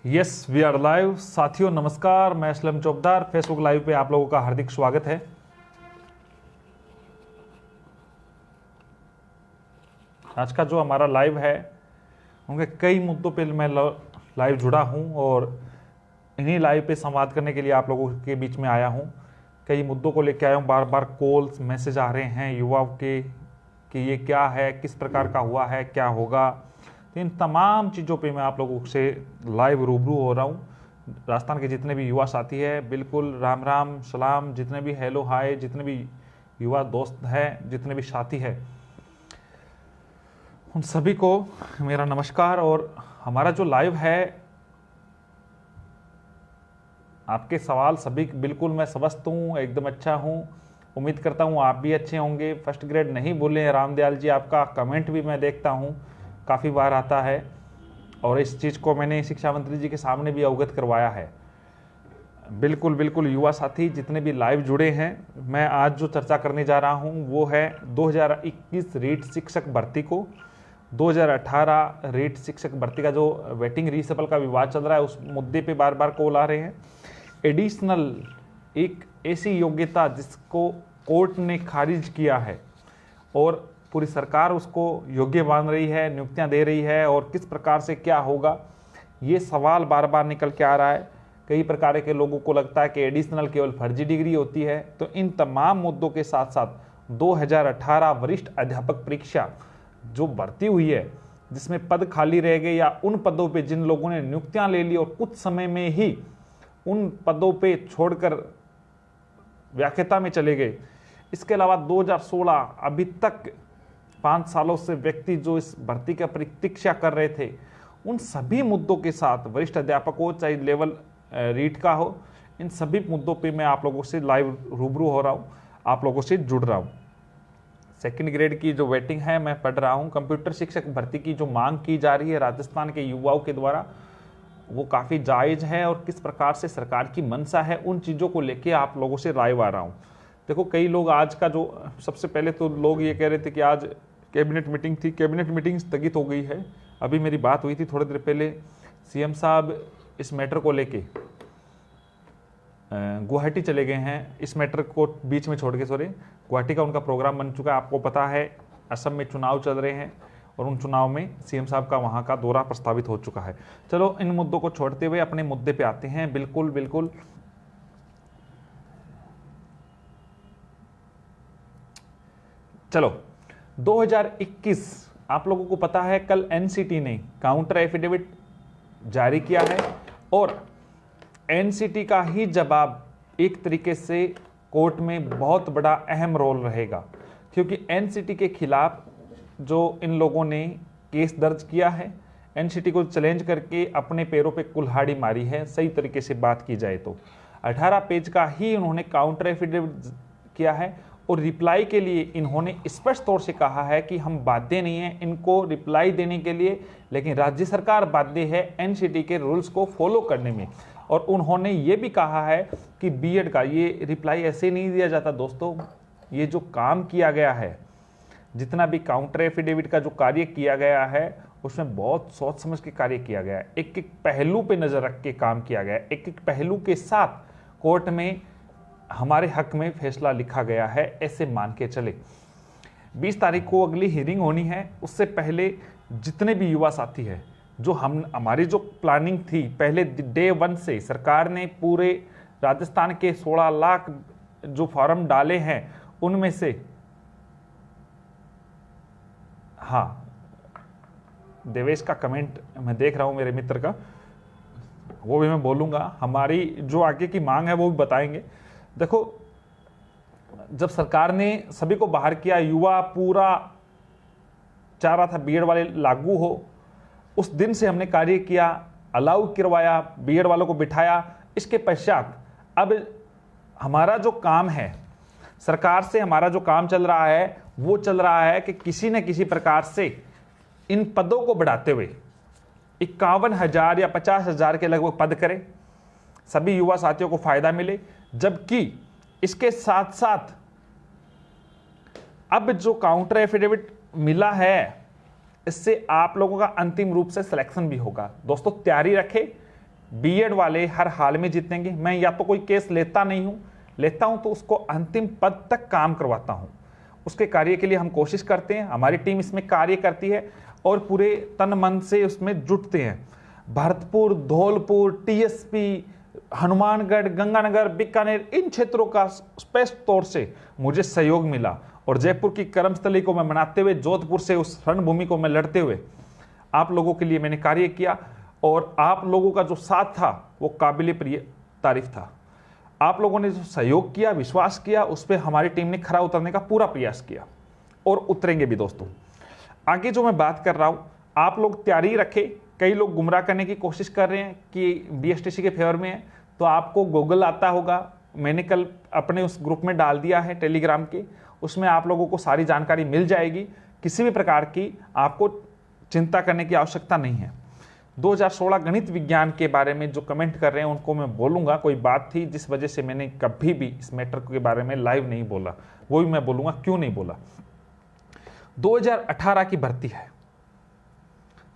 Yes we are live. साथियों नमस्कार, मैं असलम चौकदार। फेसबुक लाइव पे आप लोगों का हार्दिक स्वागत है। आज का जो हमारा लाइव है उनके कई मुद्दों पे मैं लाइव जुड़ा हूं और इन्हीं लाइव पे संवाद करने के लिए आप लोगों के बीच में आया हूं। कई मुद्दों को लेकर आया हूं। बार बार कॉल्स मैसेज आ रहे हैं युवाओं के कि ये क्या है, किस प्रकार का हुआ है, क्या होगा। तो इन तमाम चीज़ों पे मैं आप लोगों से लाइव रूबरू हो रहा हूँ। राजस्थान के जितने भी युवा साथी हैं, बिल्कुल राम राम सलाम, जितने भी हेलो हाय, जितने भी युवा दोस्त हैं, जितने भी साथी हैं, उन सभी को मेरा नमस्कार। और हमारा जो लाइव है, आपके सवाल सभी बिल्कुल मैं समझता हूँ, एकदम अच्छा हूँ। उम्मीद करता हूँ आप भी अच्छे होंगे। फर्स्ट ग्रेड नहीं बोले रामदयाल जी, आपका कमेंट भी मैं देखता हूँ, काफ़ी बार आता है और इस चीज़ को मैंने शिक्षा मंत्री जी के सामने भी अवगत करवाया है। बिल्कुल बिल्कुल युवा साथी जितने भी लाइव जुड़े हैं, मैं आज जो चर्चा करने जा रहा हूँ वो है 2021 रीट शिक्षक भर्ती को 2018 रीट शिक्षक भर्ती का जो वेटिंग रीशफल का विवाद चल रहा है, उस मुद्दे पे बार बार कॉल आ रहे हैं। एडिशनल एक ऐसी योग्यता जिसको कोर्ट ने खारिज किया है और पूरी सरकार उसको योग्य मान रही है, नियुक्तियां दे रही है, और किस प्रकार से क्या होगा ये सवाल बार बार निकल के आ रहा है। कई प्रकार के लोगों को लगता है कि एडिशनल केवल फर्जी डिग्री होती है। तो इन तमाम मुद्दों के साथ साथ 2018 वरिष्ठ अध्यापक परीक्षा जो भर्ती हुई है, जिसमें पद खाली रह गए या उन पदों पे जिन लोगों ने नियुक्तियां ले ली और कुछ समय में ही उन पदों पे छोड़कर व्याख्याता में चले गए। इसके अलावा 2016 अभी तक 5 सालों से व्यक्ति जो इस भर्ती का प्रतीक्षा कर रहे थे, उन सभी मुद्दों के साथ वरिष्ठ अध्यापक हो चाहे लेवल रीट का हो, इन सभी मुद्दों पे मैं आप लोगों से लाइव रूबरू हो रहा हूँ, आप लोगों से जुड़ रहा हूँ। सेकंड ग्रेड की जो वेटिंग है मैं पढ़ रहा हूँ। कंप्यूटर शिक्षक भर्ती की जो मांग की जा रही है राजस्थान के युवाओं के द्वारा, वो काफ़ी जायज़ है और किस प्रकार से सरकार की मंशा है, उन चीज़ों को लेके आप लोगों से लाइव आ रहा हूँ। देखो, कई लोग आज का जो सबसे पहले तो लोग ये कह रहे थे कि आज कैबिनेट मीटिंग थी, कैबिनेट मीटिंग स्थगित हो गई है। अभी मेरी बात हुई थी थोड़ी देर पहले, सीएम साहब इस मैटर को लेके गुवाहाटी चले गए हैं। इस मैटर को बीच में छोड़ के, सॉरी, गुवाहाटी का उनका प्रोग्राम बन चुका है। आपको पता है असम में चुनाव चल रहे हैं और उन चुनाव में सीएम साहब का वहाँ का दौरा प्रस्तावित हो चुका है। चलो, इन मुद्दों को छोड़ते हुए अपने मुद्दे पे आते हैं। बिल्कुल बिल्कुल चलो, 2021 आप लोगों को पता है कल एनसीटी ने काउंटर एफिडेविट जारी किया है और एनसीटी का ही जवाब एक तरीके से कोर्ट में बहुत बड़ा अहम रोल रहेगा, क्योंकि एनसीटी के खिलाफ जो इन लोगों ने केस दर्ज किया है, एनसीटी को चैलेंज करके अपने पैरों पे कुल्हाड़ी मारी है। सही तरीके से बात की जाए तो 18 पेज का ही उन्होंने काउंटर एफिडेविट किया है और रिप्लाई के लिए इन्होंने स्पष्ट तौर से कहा है कि हम बाध्य नहीं हैं इनको रिप्लाई देने के लिए, लेकिन राज्य सरकार बाध्य है एनसीटी के रूल्स को फॉलो करने में। और उन्होंने ये भी कहा है कि बीएड का ये रिप्लाई ऐसे नहीं दिया जाता। दोस्तों, ये जो काम किया गया है, जितना भी काउंटर एफिडेविट का जो कार्य किया गया है, उसमें बहुत सोच समझ के कार्य किया गया है। एक एक पहलू पे नजर रख के काम किया गया है। एक एक पहलू के साथ कोर्ट में हमारे हक में फैसला लिखा गया है, ऐसे मान के चले। 20 तारीख को अगली हियरिंग होनी है। उससे पहले जितने भी युवा साथी हैं, जो हमारी जो प्लानिंग थी पहले डे 1 से, सरकार ने पूरे राजस्थान के 16 लाख जो फॉर्म डाले हैं उनमें से, हाँ, देवेश का कमेंट मैं देख रहा हूं मेरे मित्र का, वो भी मैं बोलूंगा। हमारी जो आगे की मांग है वो भी बताएंगे। देखो, जब सरकार ने सभी को बाहर किया, युवा पूरा चाह रहा था बीएड वाले लागू हो, उस दिन से हमने कार्य किया, अलाउ करवाया, बीएड वालों को बिठाया। इसके पश्चात अब हमारा जो काम है, सरकार से हमारा जो काम चल रहा है, वो चल रहा है कि किसी न किसी प्रकार से इन पदों को बढ़ाते हुए 51,000 या 50,000 के लगभग पद करें, सभी युवा साथियों को फायदा मिले। जबकि इसके साथ साथ अब जो काउंटर एफिडेविट मिला है, इससे आप लोगों का अंतिम रूप से सिलेक्शन भी होगा। दोस्तों, तैयारी रखें, बीएड वाले हर हाल में जीतेंगे। मैं या तो कोई केस लेता नहीं हूं, लेता हूं तो उसको अंतिम पद तक काम करवाता हूं। उसके कार्य के लिए हम कोशिश करते हैं, हमारी टीम इसमें कार्य करती है और पूरे तन मन से उसमें जुटते हैं। भरतपुर, धौलपुर, टीएसपी, हनुमानगढ़, गंगानगर, बीकानेर, इन क्षेत्रों का स्पष्ट तौर से मुझे सहयोग मिला और जयपुर की कर्मस्थली को मैं मनाते हुए, जोधपुर से उस रणभूमि को मैं लड़ते हुए आप लोगों के लिए मैंने कार्य किया और आप लोगों का जो साथ था वो काबिल प्रिय तारीफ था। आप लोगों ने जो सहयोग किया, विश्वास किया, उस पर हमारी टीम ने खरा उतरने का पूरा प्रयास किया और उतरेंगे भी। दोस्तों आगे जो मैं बात कर रहा हूं, आप लोग तैयारी रखें। कई लोग गुमराह करने की कोशिश कर रहे हैं कि बीएसटीसी के फेवर में है, तो आपको गूगल आता होगा, मैंने कल अपने उस ग्रुप में डाल दिया है टेलीग्राम के, उसमें आप लोगों को सारी जानकारी मिल जाएगी। किसी भी प्रकार की आपको चिंता करने की आवश्यकता नहीं है। 2016 गणित विज्ञान के बारे में जो कमेंट कर रहे हैं उनको मैं बोलूंगा, कोई बात थी जिस वजह से मैंने कभी भी इस मैटर के बारे में लाइव नहीं बोला, वो भी मैं बोलूंगा क्यों नहीं बोला। 2018 की भर्ती है,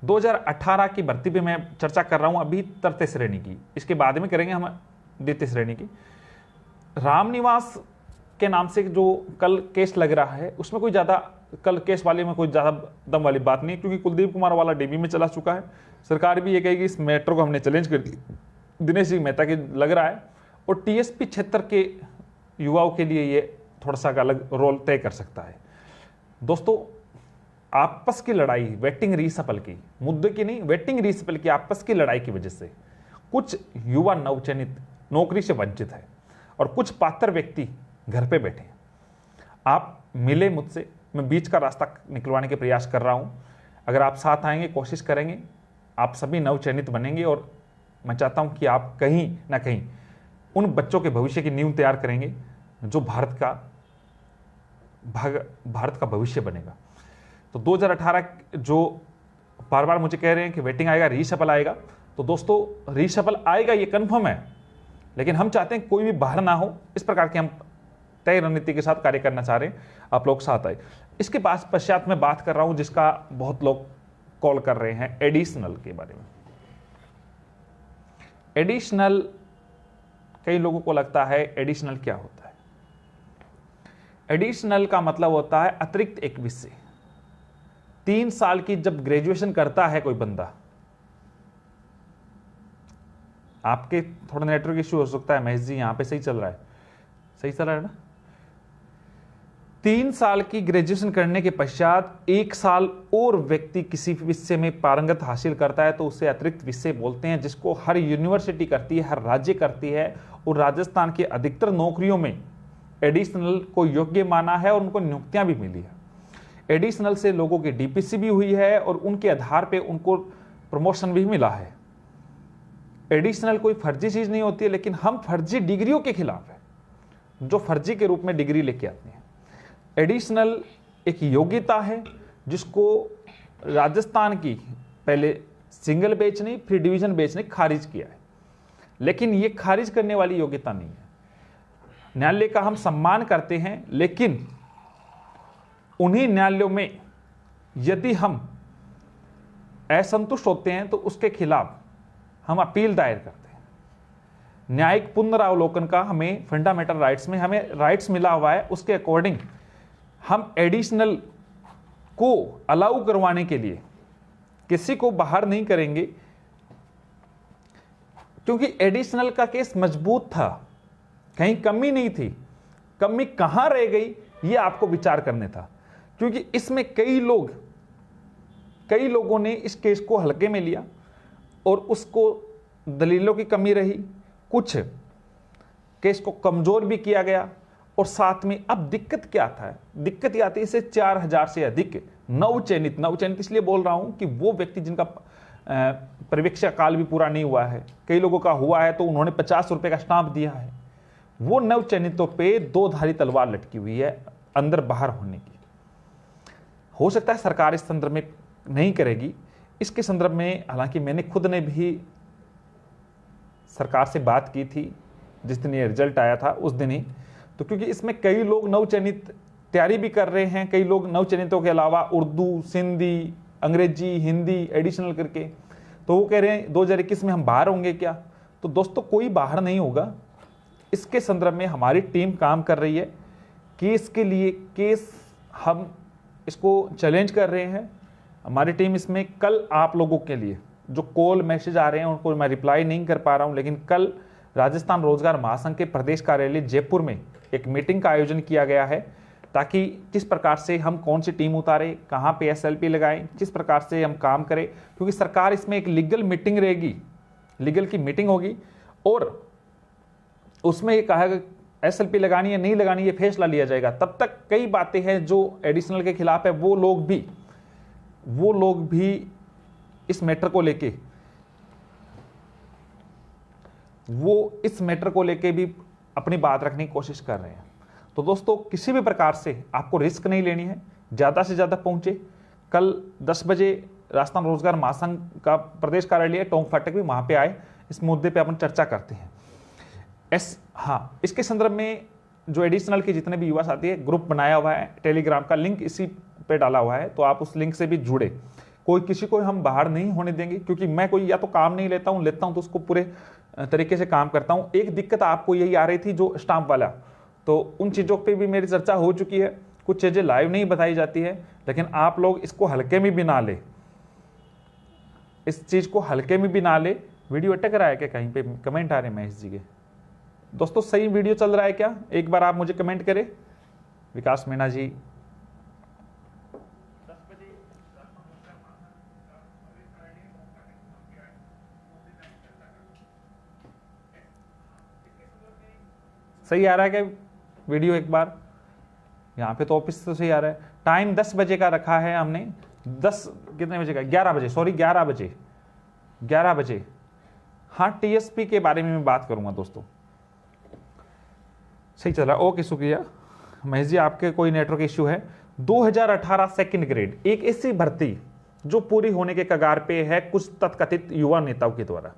2018 की भर्ती पे मैं चर्चा कर रहा हूं अभी तृतीय श्रेणी की, इसके बाद में करेंगे हम द्वितीय श्रेणी की। रामनिवास के नाम से जो कल केस लग रहा है, उसमें कोई ज़्यादा, कल केस वाले में कोई ज़्यादा दम वाली बात नहीं है, क्योंकि कुलदीप कुमार वाला डीबी में चला चुका है। सरकार भी ये कहेगी इस मैटर को हमने चैलेंज कर दी, दिनेश जी मेहता के लग रहा है, और टीएसपी क्षेत्र के युवाओं के लिए ये थोड़ा सा अलग रोल तय कर सकता है। दोस्तों आपस की लड़ाई, वेटिंग रीसफल की, मुद्दे की नहीं, वेटिंग रीसफल की आपस की लड़ाई की वजह से कुछ युवा नवचयनित नौकरी से वंचित है और कुछ पात्र व्यक्ति घर पे बैठे हैं। आप मिले मुझसे, मैं बीच का रास्ता निकलवाने के प्रयास कर रहा हूं। अगर आप साथ आएंगे, कोशिश करेंगे, आप सभी नवचयनित बनेंगे और मैं चाहता हूं कि आप कहीं ना कहीं उन बच्चों के भविष्य की नींव तैयार करेंगे जो भारत का भविष्य बनेगा। तो 2018 जो बार बार मुझे कह रहे हैं कि वेटिंग आएगा, रीशफल आएगा, तो दोस्तों रीशफल आएगा ये कंफर्म है, लेकिन हम चाहते हैं कोई भी बाहर ना हो, इस प्रकार की हम तय रणनीति के साथ कार्य करना चाह रहे हैं, आप लोग साथ आए। इसके पश्चात मैं बात कर रहा हूं जिसका बहुत लोग कॉल कर रहे हैं, एडिशनल के बारे में। एडिशनल, कई लोगों को लगता है एडिशनल क्या होता है। एडिशनल का मतलब होता है अतिरिक्त एक विषय। 3 साल की जब ग्रेजुएशन करता है कोई बंदा, आपके थोड़ा नेटवर्क इश्यू हो सकता है महेश जी, यहां पे सही चल रहा है, सही चल रहा है ना। 3 साल की ग्रेजुएशन करने के पश्चात 1 साल और व्यक्ति किसी विषय में पारंगत हासिल करता है तो उसे अतिरिक्त विषय बोलते हैं, जिसको हर यूनिवर्सिटी करती है, हर राज्य करती है, और राजस्थान की अधिकतर नौकरियों में एडिशनल को योग्य माना है और उनको नियुक्तियां भी मिली है। एडिशनल से लोगों की डीपीसी भी हुई है और उनके आधार पे उनको प्रमोशन भी मिला है। एडिशनल कोई फर्जी चीज नहीं होती है, लेकिन हम फर्जी डिग्रियों के खिलाफ है, जो फर्जी के रूप में डिग्री लेके आते हैं। एडिशनल एक योग्यता है जिसको राजस्थान की पहले सिंगल बेंच ने, फिर डिवीजन बेंच ने खारिज किया है, लेकिन ये खारिज करने वाली योग्यता नहीं है। न्यायालय का हम सम्मान करते हैं, लेकिन उन्हीं न्यायालयों में यदि हम असंतुष्ट होते हैं तो उसके खिलाफ हम अपील दायर करते हैं। न्यायिक पुनरावलोकन का हमें फंडामेंटल राइट्स में हमें राइट्स मिला हुआ है, उसके अकॉर्डिंग हम एडिशनल को अलाउ करवाने के लिए किसी को बाहर नहीं करेंगे, क्योंकि एडिशनल का केस मजबूत था, कहीं कमी नहीं थी। कमी कहां रह गई ये आपको विचार करने था, क्योंकि इसमें कई लोगों ने इस केस को हल्के में लिया और उसको दलीलों की कमी रही, कुछ केस को कमजोर भी किया गया, और साथ में अब दिक्कत क्या था, दिक्कत ये आती है इसे 4000 से अधिक नवचयनित इसलिए बोल रहा हूं कि वो व्यक्ति जिनका प्रवेक्षा काल भी पूरा नहीं हुआ है, कई लोगों का हुआ है तो उन्होंने 50 रुपए का स्टाम्प दिया है, वो नवचयनितों पे 2 धारी तलवार लटकी हुई है अंदर बाहर होने की। हो सकता है सरकार इस संदर्भ में नहीं करेगी, इसके संदर्भ में हालांकि मैंने खुद ने भी सरकार से बात की थी जिस दिन ये रिजल्ट आया था उस दिन ही, तो क्योंकि इसमें कई लोग नवचयनित तैयारी भी कर रहे हैं, कई लोग नवचयनितों के अलावा उर्दू, सिंधी, अंग्रेजी, हिंदी एडिशनल करके, तो वो कह रहे हैं 2021 में हम बाहर होंगे क्या? तो दोस्तों कोई बाहर नहीं होगा। इसके संदर्भ में हमारी टीम काम कर रही है। केस के लिए केस हम इसको चैलेंज कर रहे हैं। हमारी टीम इसमें कल आप लोगों के लिए जो कॉल मैसेज आ रहे हैं उनको मैं रिप्लाई नहीं कर पा रहा हूं, लेकिन कल राजस्थान रोजगार महासंघ के प्रदेश कार्यालय जयपुर में एक मीटिंग का आयोजन किया गया है, ताकि किस प्रकार से हम कौन सी टीम उतारें, कहां पे एसएलपी लगाएं, किस प्रकार से हम काम करें, क्योंकि सरकार इसमें एक लीगल मीटिंग रहेगी, लीगल की मीटिंग होगी और उसमें ये कहा एसएलपी लगानी है नहीं लगानी ये फैसला लिया जाएगा। तब तक कई बातें हैं जो एडिशनल के खिलाफ है, वो लोग भी इस मैटर को लेके भी अपनी बात रखने की कोशिश कर रहे हैं। तो दोस्तों किसी भी प्रकार से आपको रिस्क नहीं लेनी है, ज़्यादा से ज़्यादा पहुंचे। कल 10 बजे राजस्थान रोजगार महासंघ का प्रदेश कार्यालय टोंक फाटक भी वहां पे आए, इस मुद्दे पे अपन चर्चा करते हैं। इसके संदर्भ में जो एडिशनल के जितने भी युवा साथी है, ग्रुप बनाया हुआ है टेलीग्राम का, लिंक इसी पे डाला हुआ है, तो आप उस लिंक से भी जुड़े। कोई किसी को हम बाहर नहीं होने देंगे, क्योंकि मैं कोई या तो काम नहीं लेता हूं तो उसको पूरे तरीके से काम करता हूं। एक दिक्कत आपको यही आ रही थी जो स्टाम्प वाला, तो उन चीज़ों पे भी मेरी चर्चा हो चुकी है। कुछ चीज़ें लाइव नहीं बताई जाती है, लेकिन आप लोग इसको हल्के में भी ना ले, इस चीज़ को हल्के में भी ना ले। वीडियो अटक रहा है क्या? कहीं पे कमेंट आ रहे हैं महेश जी के। दोस्तों सही वीडियो चल रहा है क्या? एक बार आप मुझे कमेंट करें। विकास मीणा जी, 10 बजे सही आ रहा है क्या वीडियो? एक बार यहाँ पे तो ऑफिस से सही आ रहा है। टाइम 10 बजे का रखा है हमने, 10 कितने बजे का? 11 बजे, सॉरी 11 बजे। हाँ, टीएसपी के बारे में मैं बात करूंगा दोस्तों। सही चल रहा है, ओके शुक्रिया महेश जी। आपके कोई नेटवर्क इश्यू है? 2018 सेकंड ग्रेड, एक ऐसी भर्ती जो पूरी होने के कगार पे है कुछ तथाकथित युवा नेताओं के द्वारा।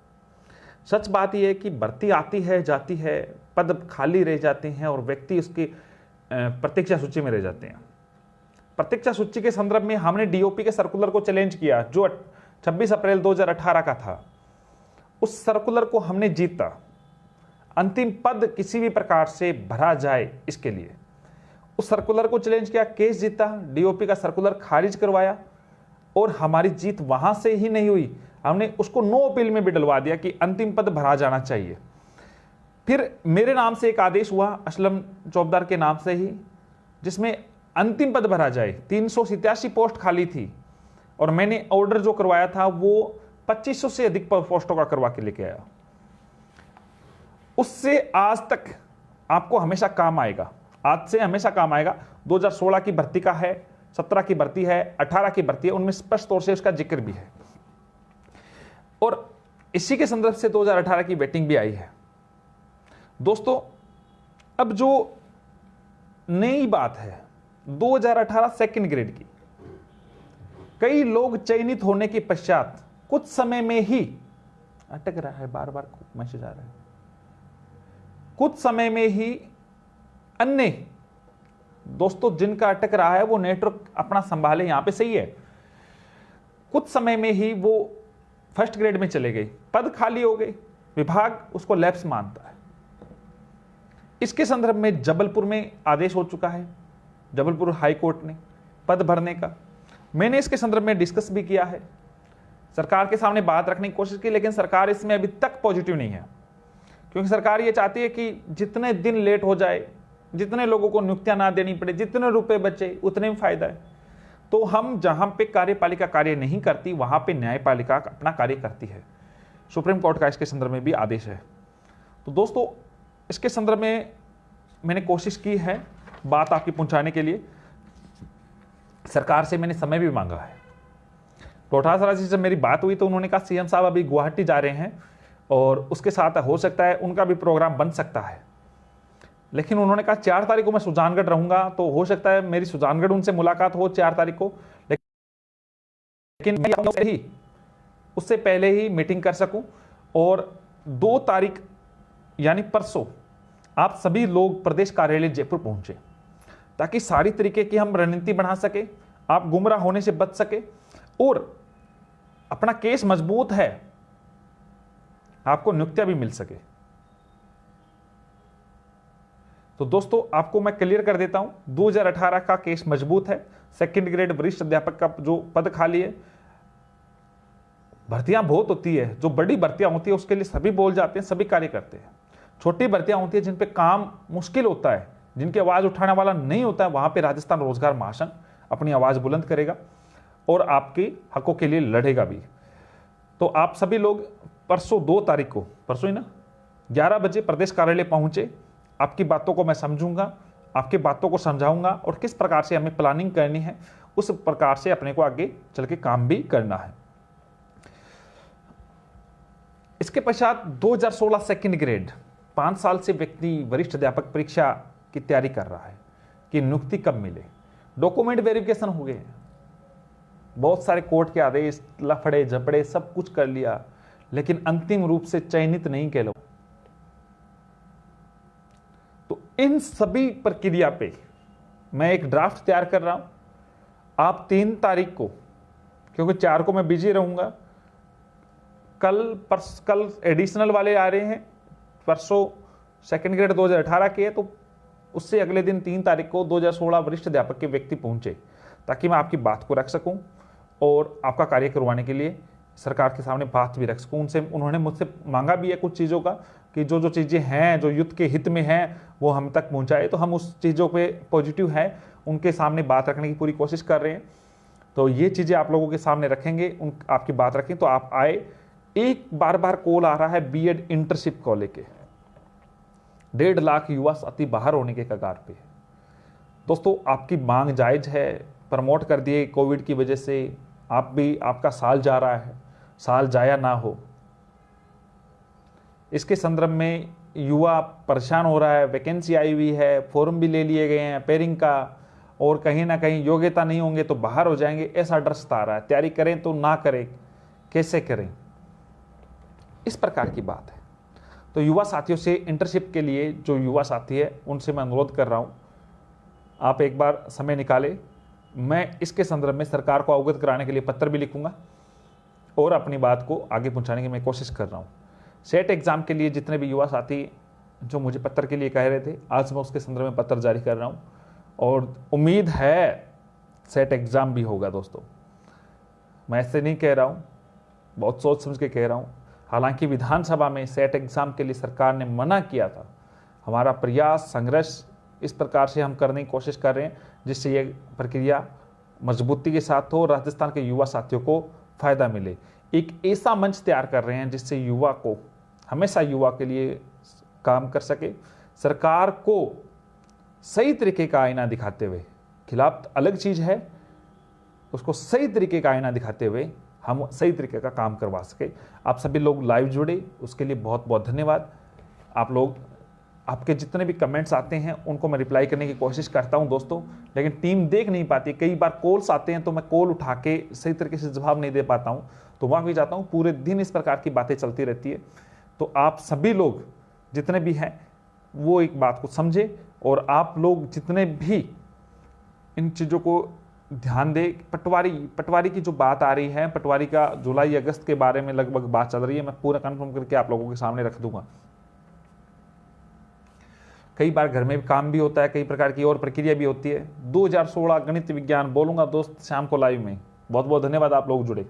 सच बात यह है कि भर्ती आती है जाती है, पद खाली रह जाते हैं और व्यक्ति उसकी प्रतीक्षा सूची में रह जाते हैं। प्रतीक्षा सूची के संदर्भ में हमने डीओपी के सर्कुलर को चैलेंज किया जो 26 अप्रैल 2018 का था। उस सर्कुलर को हमने जीता। अंतिम पद किसी भी प्रकार से भरा जाए इसके लिए उस सर्कुलर को चैलेंज किया, केस जीता, डीओपी का सर्कुलर खारिज करवाया और हमारी जीत वहां से ही नहीं हुई, हमने उसको नो अपील में भी डलवा दिया कि अंतिम पद भरा जाना चाहिए। फिर मेरे नाम से एक आदेश हुआ असलम चौबदार के नाम से ही, जिसमें अंतिम पद भरा जाए। 387 पोस्ट खाली थी और मैंने ऑर्डर जो करवाया था वो 2500 से अधिक पोस्टों का करवा के लेके आया। उससे आज तक आपको हमेशा काम आएगा, आज से हमेशा काम आएगा। 2016 की भर्ती का है, 17 की भर्ती है, 18 की भर्ती है, उनमें स्पष्ट तौर से उसका जिक्र भी है। और इसी के संदर्भ से 2018 की वेटिंग भी आई है। दोस्तों अब जो नई बात है 2018 सेकंड ग्रेड की, कई लोग चयनित होने के पश्चात कुछ समय में ही अटक रहा है, बार बार मैसेज आ रहा है, कुछ समय में ही अन्य दोस्तों जिनका अटक रहा है वो नेटवर्क अपना संभाले, यहां पे सही है। कुछ समय में ही वो फर्स्ट ग्रेड में चले गए, पद खाली हो गए, विभाग उसको लैप्स मानता है। इसके संदर्भ में जबलपुर में आदेश हो चुका है, जबलपुर हाई कोर्ट ने पद भरने का। मैंने इसके संदर्भ में डिस्कस भी किया है, सरकार के सामने बात रखने की कोशिश की, लेकिन सरकार इसमें अभी तक पॉजिटिव नहीं है, क्योंकि सरकार ये चाहती है कि जितने दिन लेट हो जाए, जितने लोगों को नियुक्तियां ना देनी पड़े, जितने रुपए बचे उतने में फायदा है। तो हम जहां पे कार्यपालिका कार्य नहीं करती वहां पे न्यायपालिका अपना कार्य करती है। सुप्रीम कोर्ट का इसके संदर्भ में भी आदेश है। तो दोस्तों इसके संदर्भ में मैंने कोशिश की है बात आपकी पहुंचाने के लिए। सरकार से मैंने समय भी मांगा है। डोटासरा जी से मेरी बात हुई तो उन्होंने कहा सीएम साहब अभी गुवाहाटी जा रहे हैं और उसके साथ हो सकता है उनका भी प्रोग्राम बन सकता है, लेकिन उन्होंने कहा 4 तारीख को मैं सुजानगढ़ रहूंगा, तो हो सकता है मेरी सुजानगढ़ उनसे मुलाकात हो 4 तारीख को, लेकिन मैं उससे पहले ही मीटिंग कर सकूं और 2 तारीख यानी परसों आप सभी लोग प्रदेश कार्यालय जयपुर पहुंचे, ताकि सारी तरीके की हम रणनीति बना सके, आप गुमराह होने से बच सके और अपना केस मजबूत है, आपको नियुक्तियां भी मिल सके। तो दोस्तों आपको मैं क्लियर कर देता हूं, 2018 का केस मजबूत है। सेकंड ग्रेड वरिष्ठ अध्यापक का जो पद खाली है, भर्तियां बहुत होती है, जो बड़ी भर्तियां होती है उसके लिए सभी बोल जाते हैं, सभी कार्य करते हैं। छोटी भर्तियां होती है जिन पे काम मुश्किल होता है, जिनकी आवाज उठाने वाला नहीं होता है, वहां पे राजस्थान रोजगार महासंघ अपनी आवाज बुलंद करेगा और आपके हकों के लिए लड़ेगा भी। तो आप सभी लोग परसों 2 तारीख को, परसों ही ना, 11 बजे प्रदेश कार्यालय पहुंचे। आपकी बातों को मैं समझूंगा, आपकी बातों को समझाऊंगा और किस प्रकार से हमें प्लानिंग करनी है उस प्रकार से अपने को आगे चल के काम भी करना है। इसके पश्चात 2016 सेकंड ग्रेड 5 साल से व्यक्ति वरिष्ठ अध्यापक परीक्षा की तैयारी कर रहा है कि नियुक्ति कब मिले। डॉक्यूमेंट वेरिफिकेशन हो गए, बहुत सारे कोर्ट के आदेश, लफड़े झपड़े सब कुछ कर लिया, लेकिन अंतिम रूप से चयनित नहीं कह लो। तो इन सभी प्रक्रिया पे मैं एक ड्राफ्ट तैयार कर रहा हूं। आप 3 तारीख को, क्योंकि 4 को मैं बिजी रहूंगा, कल एडिशनल वाले आ रहे हैं, परसों सेकंड ग्रेड 2018 के है, तो उससे अगले दिन 3 तारीख को 2016 वरिष्ठ अध्यापक के व्यक्ति पहुंचे, ताकि मैं आपकी बात को रख सकूं और आपका कार्य करवाने के लिए सरकार के सामने बात भी रख सकूं। उन्होंने मुझसे मांगा भी है कुछ चीज़ों का कि जो चीज़ें हैं जो युद्ध के हित में हैं वो हम तक पहुंचाए, तो हम उस चीज़ों पे पॉजिटिव है उनके सामने बात रखने की पूरी कोशिश कर रहे हैं। तो ये चीज़ें आप लोगों के सामने रखेंगे, आपकी बात रखें तो आप आए। एक बार कॉल आ रहा है बीएड इंटर्नशिप को लेके, 1.5 लाख युवा साथी बाहर होने के कगार पे। दोस्तों आपकी मांग जायज है, प्रमोट कर दिए कोविड की वजह से, आप भी, आपका साल जा रहा है, साल जाया ना हो। इसके संदर्भ में युवा परेशान हो रहा है, वैकेंसी आई हुई है, फॉर्म भी ले लिए गए हैं पेयरिंग का, और कहीं ना कहीं योग्यता नहीं होंगे तो बाहर हो जाएंगे, ऐसा डर सता रहा है। तैयारी करें तो ना करें, कैसे करें, इस प्रकार की बात है। तो युवा साथियों से इंटर्नशिप के लिए जो युवा साथी है उनसे मैं अनुरोध कर रहा हूं, आप एक बार समय निकालें। मैं इसके संदर्भ में सरकार को अवगत कराने के लिए पत्र भी लिखूंगा और अपनी बात को आगे पहुंचाने की मैं कोशिश कर रहा हूं। सेट एग्जाम के लिए जितने भी युवा साथी जो मुझे पत्र के लिए कह रहे थे, आज मैं उसके संदर्भ में पत्र जारी कर रहा हूं और उम्मीद है सेट एग्जाम भी होगा। दोस्तों मैं ऐसे नहीं कह रहा हूं, बहुत सोच समझ के कह रहा हूं। हालांकि विधानसभा में सेट एग्जाम के लिए सरकार ने मना किया था, हमारा प्रयास संघर्ष इस प्रकार से हम करने की कोशिश कर रहे हैं जिससे ये प्रक्रिया मजबूती के साथ हो, राजस्थान के युवा साथियों को फायदा मिले। एक ऐसा मंच तैयार कर रहे हैं जिससे युवा को, हमेशा युवा के लिए काम कर सके। सरकार को सही तरीके का आईना दिखाते हुए, खिलाफ अलग चीज है, उसको सही तरीके का आईना दिखाते हुए हम सही तरीके का काम करवा सके। आप सभी लोग लाइव जुड़े, उसके लिए बहुत बहुत धन्यवाद। आप लोग, आपके जितने भी कमेंट्स आते हैं उनको मैं रिप्लाई करने की कोशिश करता हूं दोस्तों, लेकिन टीम देख नहीं पाती। कई बार कॉल्स आते हैं तो मैं कॉल उठा के सही तरीके से जवाब नहीं दे पाता हूं, तो वहां भी जाता हूं। पूरे दिन इस प्रकार की बातें चलती रहती है। तो आप सभी लोग जितने भी हैं वो एक बात को समझे, और आप लोग जितने भी इन चीज़ों को ध्यान दे। पटवारी की जो बात आ रही है, पटवारी का जुलाई अगस्त के बारे में लगभग बात चल रही है, मैं पूरा कंफर्म करके आप लोगों के सामने रख दूंगा। कई बार घर में काम भी होता है, कई प्रकार की और प्रक्रिया भी होती है। 2016 गणित विज्ञान बोलूंगा दोस्त शाम को लाइव में। बहुत बहुत धन्यवाद, आप लोग जुड़े।